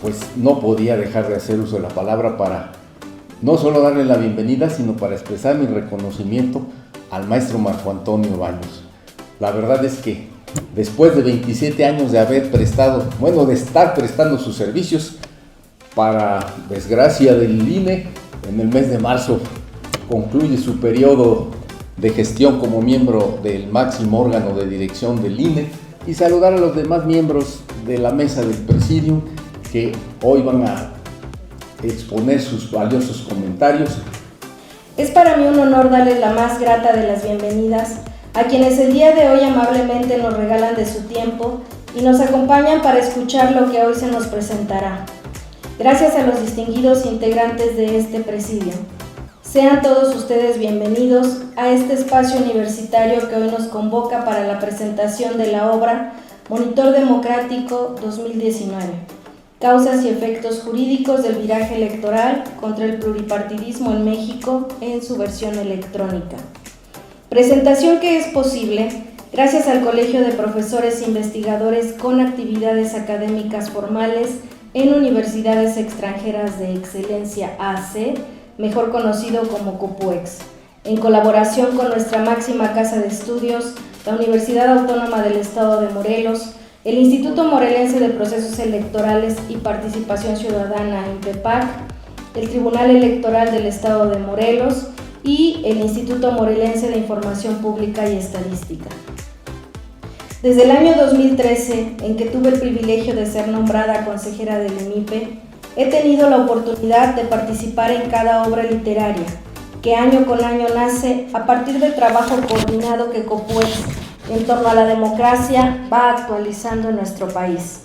pues no podía dejar de hacer uso de la palabra para no solo darle la bienvenida, sino para expresar mi reconocimiento al maestro Marco Antonio Baños. La verdad es que después de 27 años de de estar prestando sus servicios, para desgracia del INE, en el mes de marzo concluye su periodo de gestión como miembro del máximo órgano de dirección del INE, y saludar a los demás miembros de la mesa del Presidium que hoy van a exponer sus valiosos comentarios. Es para mí un honor darles la más grata de las bienvenidas a quienes el día de hoy amablemente nos regalan de su tiempo y nos acompañan para escuchar lo que hoy se nos presentará. Gracias a los distinguidos integrantes de este presidio. Sean todos ustedes bienvenidos a este espacio universitario que hoy nos convoca para la presentación de la obra Monitor Democrático 2019. Causas y efectos jurídicos del viraje electoral contra el pluripartidismo en México en su versión electrónica. Presentación que es posible gracias al Colegio de Profesores e Investigadores con actividades académicas formales en universidades extranjeras de excelencia AC, mejor conocido como COPUEX, en colaboración con nuestra máxima casa de estudios, la Universidad Autónoma del Estado de Morelos, el Instituto Morelense de Procesos Electorales y Participación Ciudadana, INPEPAC, el Tribunal Electoral del Estado de Morelos y el Instituto Morelense de Información Pública y Estadística. Desde el año 2013, en que tuve el privilegio de ser nombrada consejera del INIPE, he tenido la oportunidad de participar en cada obra literaria, que año con año nace a partir del trabajo coordinado que COPUEX en torno a la democracia va actualizando en nuestro país.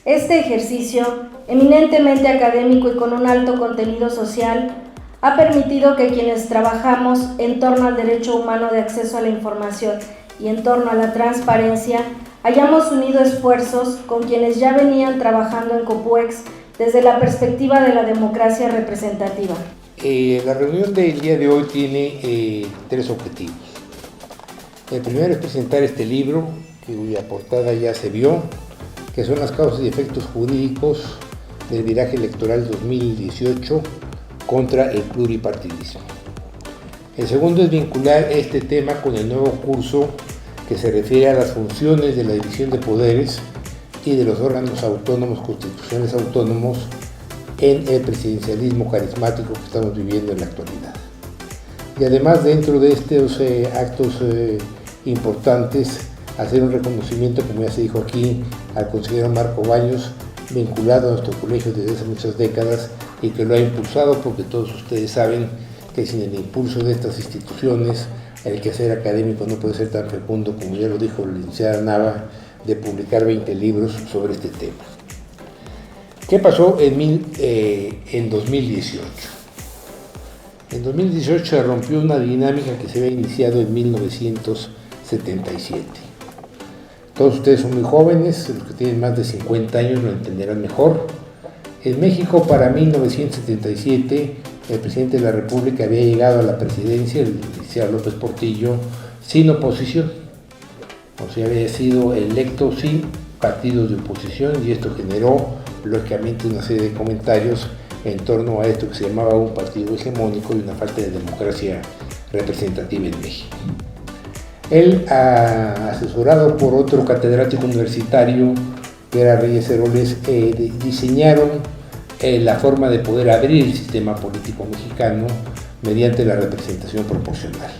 Este ejercicio, eminentemente académico y con un alto contenido social, ha permitido que quienes trabajamos en torno al derecho humano de acceso a la información y en torno a la transparencia, hayamos unido esfuerzos con quienes ya venían trabajando en COPUEX desde la perspectiva de la democracia representativa. La reunión del día de hoy tiene tres objetivos. El primero es presentar este libro, cuya portada ya se vio, que son las causas y efectos jurídicos del viraje electoral 2018 contra el pluripartidismo. El segundo es vincular este tema con el nuevo curso que se refiere a las funciones de la división de poderes y de los órganos autónomos, constitucionales autónomos, en el presidencialismo carismático que estamos viviendo en la actualidad. Y además, dentro de estos actos importantes, hacer un reconocimiento, como ya se dijo aquí, al consejero Marco Baños, vinculado a nuestro colegio desde hace muchas décadas y que lo ha impulsado, porque todos ustedes saben que sin el impulso de estas instituciones, el quehacer académico no puede ser tan fecundo, como ya lo dijo la licenciada Nava, de publicar 20 libros sobre este tema. ¿Qué pasó en 2018? En 2018 se rompió una dinámica que se había iniciado en 1977. Todos ustedes son muy jóvenes, los que tienen más de 50 años lo entenderán mejor. En México, para 1977, el presidente de la República había llegado a la presidencia, el licenciado López Portillo, sin oposición. O sea, había sido electo sin partidos de oposición, y esto generó, lógicamente, una serie de comentarios en torno a esto que se llamaba un partido hegemónico y una falta de democracia representativa en México. Él, asesorado por otro catedrático universitario, que era Reyes Heroles, diseñaron la forma de poder abrir el sistema político mexicano mediante la representación proporcional.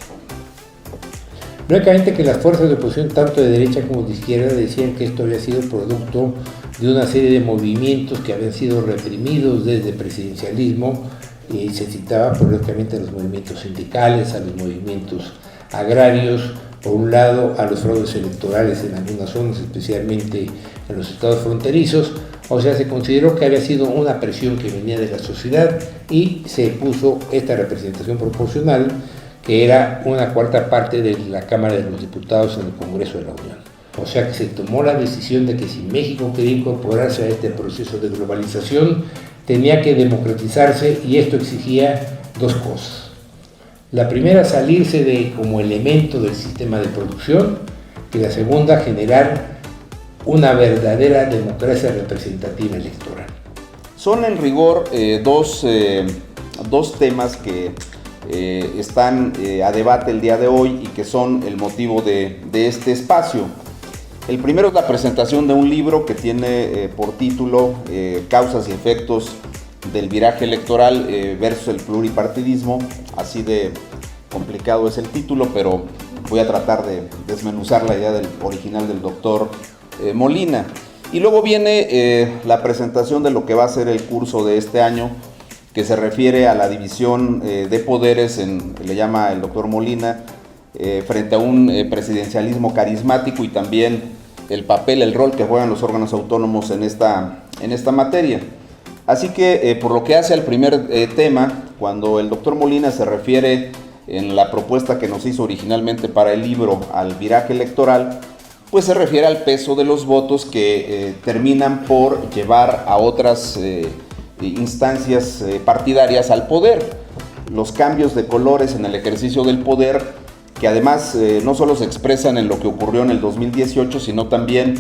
Lógicamente que las fuerzas de oposición, tanto de derecha como de izquierda, decían que esto había sido producto de una serie de movimientos que habían sido reprimidos desde el presidencialismo, y se citaba lógicamente a los movimientos sindicales, a los movimientos agrarios, por un lado a los fraudes electorales en algunas zonas, especialmente en los estados fronterizos. O sea, se consideró que había sido una presión que venía de la sociedad y se puso esta representación proporcional, que era una cuarta parte de la Cámara de los Diputados en el Congreso de la Unión. O sea que se tomó la decisión de que si México quería incorporarse a este proceso de globalización, tenía que democratizarse, y esto exigía dos cosas. La primera, salirse como elemento del sistema de producción, y la segunda, generar una verdadera democracia representativa electoral. Son en rigor dos temas que están a debate el día de hoy y que son el motivo de este espacio. El primero es la presentación de un libro que tiene por título Causas y efectos del viraje electoral versus el pluripartidismo. Así de complicado es el título, pero voy a tratar de desmenuzar la idea del original del doctor Molina. Y luego viene la presentación de lo que va a ser el curso de este año, que se refiere a la división de poderes, le llama el doctor Molina, frente a un presidencialismo carismático y también el papel, el rol que juegan los órganos autónomos en esta materia. Así que por lo que hace al primer tema, cuando el doctor Molina se refiere en la propuesta que nos hizo originalmente para el libro al viraje electoral, pues se refiere al peso de los votos que terminan por llevar a otras instancias partidarias al poder. Los cambios de colores en el ejercicio del poder, que además no solo se expresan en lo que ocurrió en el 2018, sino también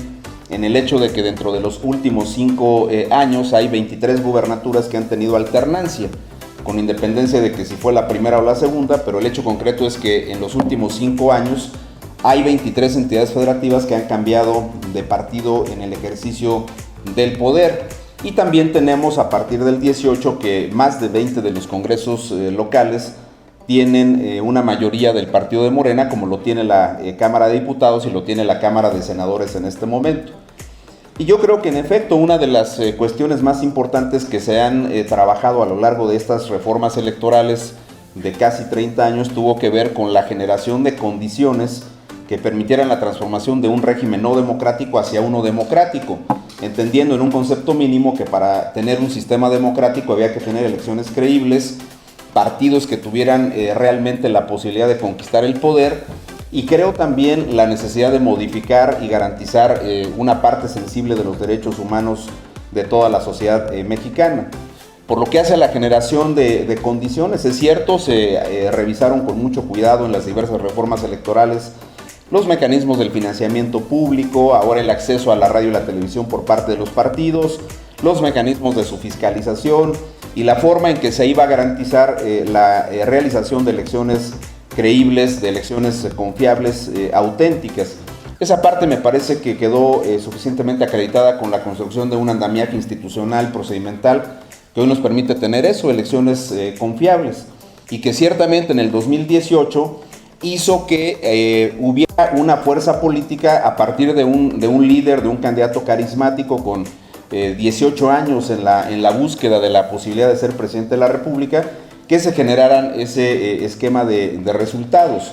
en el hecho de que dentro de los últimos 5 años hay 23 gubernaturas que han tenido alternancia, con independencia de que si fue la primera o la segunda, pero el hecho concreto es que en los últimos 5 años hay 23 entidades federativas que han cambiado de partido en el ejercicio del poder. Y también tenemos a partir del 18 que más de 20 de los congresos locales tienen una mayoría del partido de Morena, como lo tiene la Cámara de Diputados y lo tiene la Cámara de Senadores en este momento. Y yo creo que en efecto una de las cuestiones más importantes que se han trabajado a lo largo de estas reformas electorales de casi 30 años tuvo que ver con la generación de condiciones que permitieran la transformación de un régimen no democrático hacia uno democrático, entendiendo en un concepto mínimo que para tener un sistema democrático había que tener elecciones creíbles, partidos que tuvieran realmente la posibilidad de conquistar el poder, y creo también la necesidad de modificar y garantizar una parte sensible de los derechos humanos de toda la sociedad mexicana. Por lo que hace a la generación de condiciones, es cierto, se revisaron con mucho cuidado en las diversas reformas electorales los mecanismos del financiamiento público, ahora el acceso a la radio y la televisión por parte de los partidos, los mecanismos de su fiscalización y la forma en que se iba a garantizar la realización de elecciones creíbles, de elecciones confiables, auténticas. Esa parte me parece que quedó suficientemente acreditada con la construcción de un andamiaje institucional, procedimental, que hoy nos permite tener eso, elecciones confiables, y que ciertamente en el 2018 hizo que hubiera una fuerza política a partir de un líder, de un candidato carismático con 18 años en la búsqueda de la posibilidad de ser presidente de la República, que se generaran ese esquema de resultados.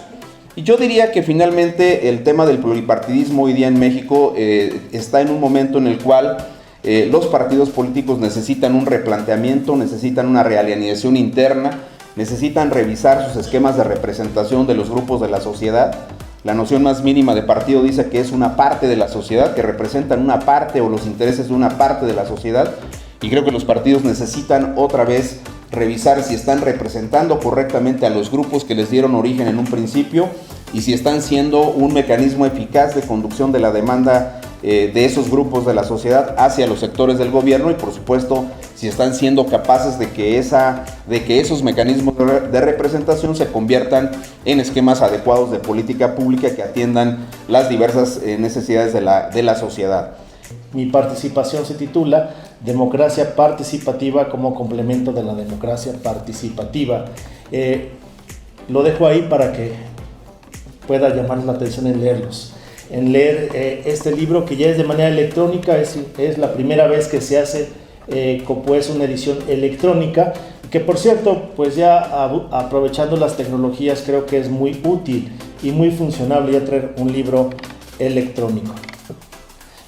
Y yo diría que finalmente el tema del pluripartidismo hoy día en México está en un momento en el cual los partidos políticos necesitan un replanteamiento, necesitan una realineación interna, necesitan revisar sus esquemas de representación de los grupos de la sociedad. La noción más mínima de partido dice que es una parte de la sociedad, que representan una parte o los intereses de una parte de la sociedad, y creo que los partidos necesitan otra vez revisar si están representando correctamente a los grupos que les dieron origen en un principio y si están siendo un mecanismo eficaz de conducción de la demanda de esos grupos de la sociedad hacia los sectores del gobierno, y por supuesto si están siendo capaces de que esos mecanismos de representación se conviertan en esquemas adecuados de política pública que atiendan las diversas necesidades de la sociedad. Mi participación se titula Democracia participativa como complemento de la democracia participativa. Lo dejo ahí para que pueda llamarnos la atención en leer este libro, que ya es de manera electrónica, es la primera vez que se hace pues una edición electrónica, que por cierto, pues ya aprovechando las tecnologías, creo que es muy útil y muy funcionable ya traer un libro electrónico.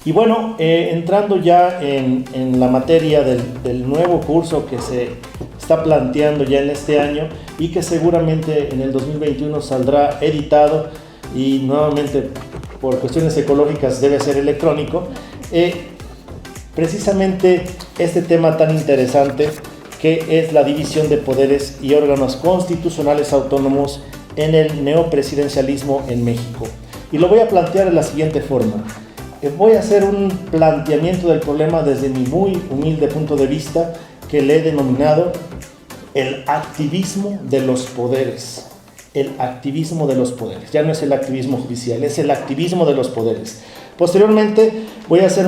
Y bueno, entrando ya en la materia del nuevo curso que se está planteando ya en este año y que seguramente en el 2021 saldrá editado y nuevamente por cuestiones ecológicas debe ser electrónico, precisamente este tema tan interesante que es la división de poderes y órganos constitucionales autónomos en el neopresidencialismo en México. Y lo voy a plantear de la siguiente forma. voy a hacer un planteamiento del problema desde mi muy humilde punto de vista, que le he denominado el activismo de los poderes. El activismo de los poderes. Ya no es el activismo judicial, es el activismo de los poderes. Posteriormente voy a hacer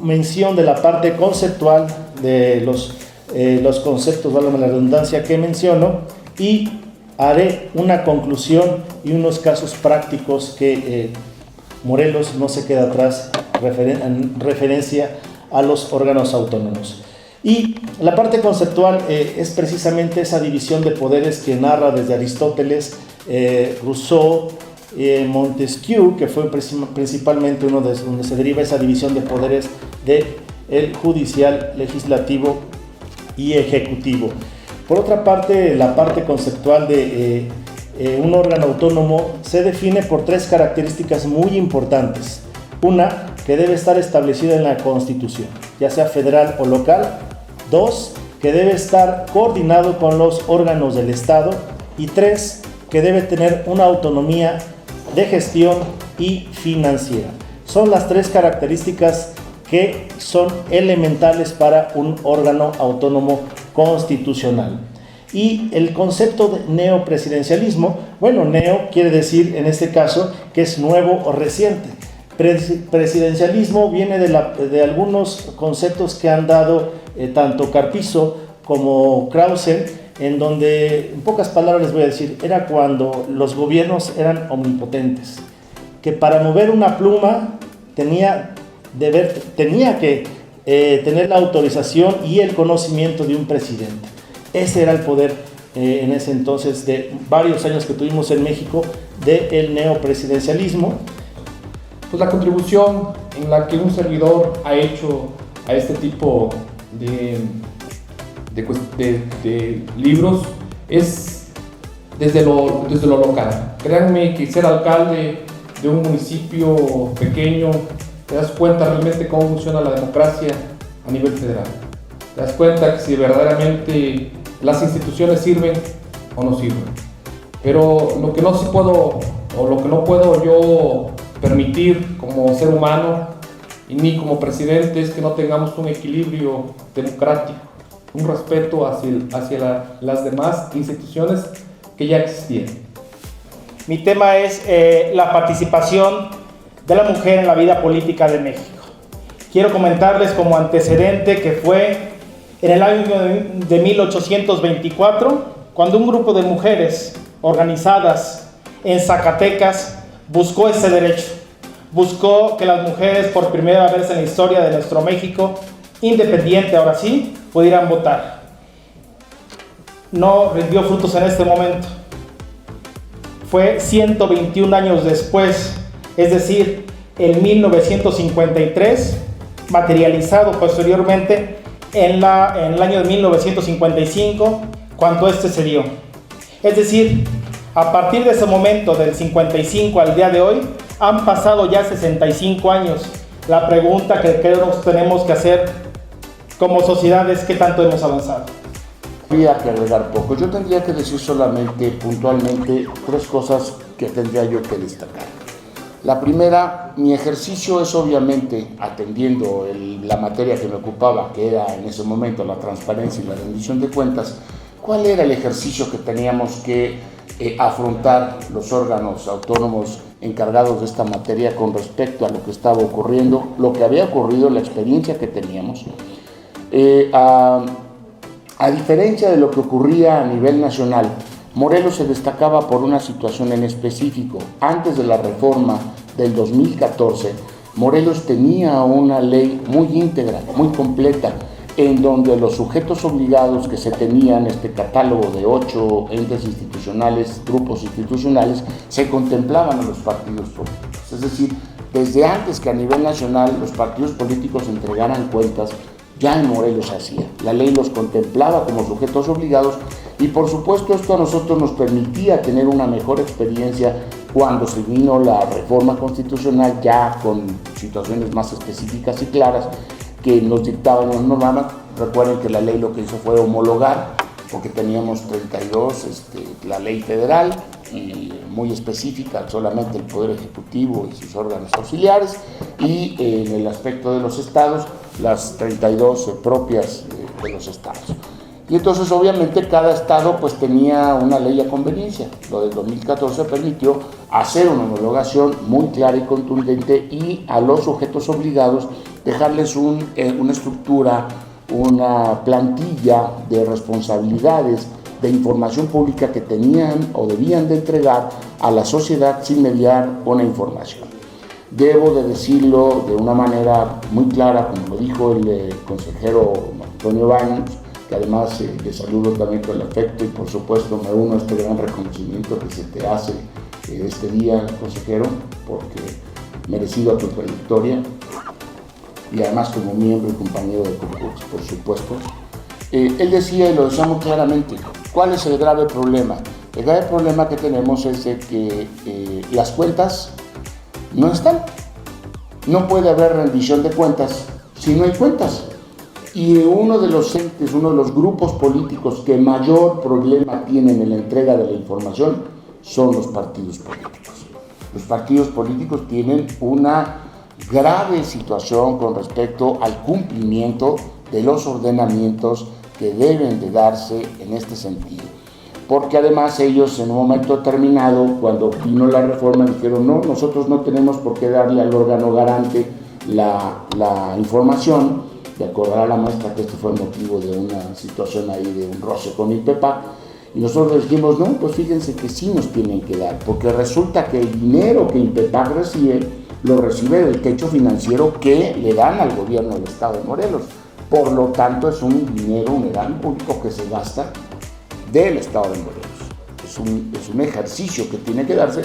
mención de la parte conceptual de los conceptos, válgame la redundancia, que menciono, y haré una conclusión y unos casos prácticos que Morelos no se queda atrás en referencia a los órganos autónomos. Y la parte conceptual es precisamente esa división de poderes que narra desde Aristóteles, Rousseau, Montesquieu, que fue principalmente uno de donde se deriva esa división de poderes del judicial, legislativo y ejecutivo. Por otra parte, la parte conceptual de un órgano autónomo se define por tres características muy importantes. Una, que debe estar establecida en la Constitución, ya sea federal o local. Dos, que debe estar coordinado con los órganos del Estado. Y tres, que debe tener una autonomía de gestión y financiera. Son las tres características que son elementales para un órgano autónomo constitucional. Y el concepto de neopresidencialismo, bueno, neo quiere decir en este caso que es nuevo o reciente. Presidencialismo viene de algunos conceptos que han dado tanto Carpizo como Krause, en donde, en pocas palabras les voy a decir, era cuando los gobiernos eran omnipotentes, que para mover una pluma tenía que tener la autorización y el conocimiento de un presidente. Ese era el poder en ese entonces, de varios años que tuvimos en México, del neopresidencialismo. Pues la contribución en la que un servidor ha hecho a este tipo de libros es desde lo local. Créanme que ser alcalde de un municipio pequeño, te das cuenta realmente cómo funciona la democracia a nivel federal. Te das cuenta que si verdaderamente las instituciones sirven o no sirven. Pero lo que no sí puedo, o lo que no puedo yo permitir como ser humano y ni como presidente, es que no tengamos un equilibrio democrático, un respeto hacia las demás instituciones que ya existían. Mi tema es la participación de la mujer en la vida política de México. Quiero comentarles como antecedente que fue en el año de 1824, cuando un grupo de mujeres organizadas en Zacatecas buscó ese derecho. Buscó que las mujeres, por primera vez en la historia de nuestro México independiente, ahora sí, pudieran votar. No rindió frutos en este momento. Fue 121 años después, es decir, en 1953, materializado posteriormente en el año de 1955, cuando este se dio. Es decir, a partir de ese momento, del 55 al día de hoy, han pasado ya 65 años. La pregunta que creo que tenemos que hacer como sociedad es ¿qué tanto hemos avanzado? Habría que agregar poco. Yo tendría que decir solamente, puntualmente, tres cosas que tendría yo que destacar. La primera, mi ejercicio es obviamente, atendiendo la materia que me ocupaba, que era en ese momento la transparencia y la rendición de cuentas, ¿cuál era el ejercicio que teníamos que afrontar los órganos autónomos encargados de esta materia con respecto a lo que estaba ocurriendo, lo que había ocurrido, la experiencia que teníamos? A diferencia de lo que ocurría a nivel nacional, Morelos se destacaba por una situación en específico. Antes de la reforma del 2014, Morelos tenía una ley muy íntegra, muy completa, en donde los sujetos obligados que se tenían, este catálogo de 8 entes institucionales, grupos institucionales, se contemplaban a los partidos políticos. Es decir, desde antes que a nivel nacional los partidos políticos entregaran cuentas, ya en Morelos se hacía. La ley los contemplaba como sujetos obligados y por supuesto esto a nosotros nos permitía tener una mejor experiencia cuando se vino la reforma constitucional, ya con situaciones más específicas y claras que nos dictaban las normas. Recuerden que la ley lo que hizo fue homologar porque teníamos 32, la ley federal, y muy específica, solamente el Poder Ejecutivo y sus órganos auxiliares, y en el aspecto de los estados, las 32 propias de los estados. Y entonces obviamente cada estado pues tenía una ley a conveniencia. Lo del 2014 permitió hacer una homologación muy clara y contundente y a los sujetos obligados dejarles una estructura, una plantilla de responsabilidades de información pública que tenían o debían de entregar a la sociedad sin mediar una información. Debo de decirlo de una manera muy clara, como lo dijo el consejero Antonio Baños, que además le saludo también con el afecto y por supuesto me uno a este gran reconocimiento que se te hace este día, consejero, porque merecido a tu trayectoria y además como miembro y compañero de concurso, por supuesto. Él decía, y lo decía muy claramente, ¿cuál es el grave problema? El grave problema que tenemos es de que las cuentas no están. No puede haber rendición de cuentas si no hay cuentas. Y uno de los entes, uno de los grupos políticos que mayor problema tienen en la entrega de la información son los partidos políticos. Los partidos políticos tienen una grave situación con respecto al cumplimiento de los ordenamientos que deben de darse en este sentido. Porque además ellos en un momento determinado, cuando vino la reforma, dijeron no, nosotros no tenemos por qué darle al órgano garante la información. De acordar a la maestra que este fue el motivo de una situación ahí de un roce con INPEPAC, y nosotros dijimos, no, pues fíjense que sí nos tienen que dar, porque resulta que el dinero que INPEPAC recibe, lo recibe del techo financiero que le dan al gobierno del estado de Morelos. Por lo tanto, es un dinero, un erario público que se gasta del estado de Morelos. Es un ejercicio que tiene que darse,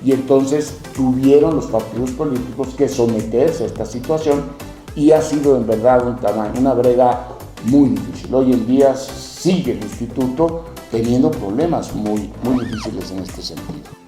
y entonces tuvieron los partidos políticos que someterse a esta situación, y ha sido en verdad una brega muy difícil. Hoy en día sigue el instituto teniendo problemas muy difíciles en este sentido.